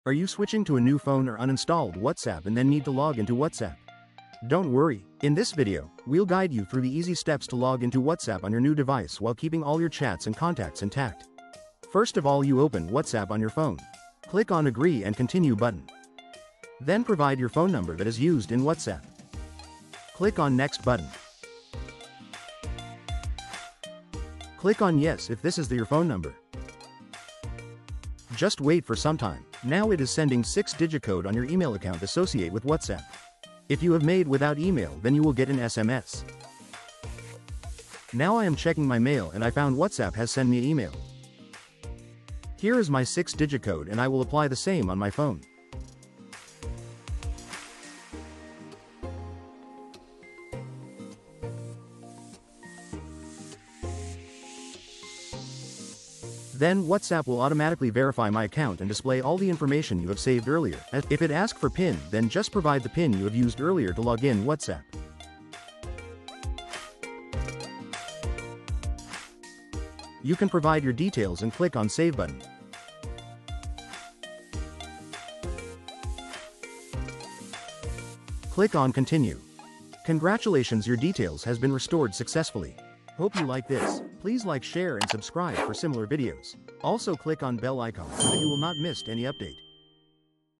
Are you switching to a new phone or uninstalled WhatsApp and then need to log into WhatsApp? Don't worry, in this video, we'll guide you through the easy steps to log into WhatsApp on your new device while keeping all your chats and contacts intact. First of all, you open WhatsApp on your phone. Click on Agree and Continue button. Then provide your phone number that is used in WhatsApp. Click on Next button. Click on Yes if this is your phone number. Just wait for some time. Now it is sending 6-digit code on your email account associated with WhatsApp. If you have made without email, then you will get an SMS. Now I am checking my mail and I found WhatsApp has sent me email. Here is my 6-digit code and I will apply the same on my phone. Then WhatsApp will automatically verify my account and display all the information you have saved earlier. If it asks for PIN, then just provide the PIN you have used earlier to log in WhatsApp. You can provide your details and click on Save button. Click on Continue. Congratulations, your details has been restored successfully. Hope you like this. Please like, share and subscribe for similar videos. Also click on bell icon so that you will not miss any update.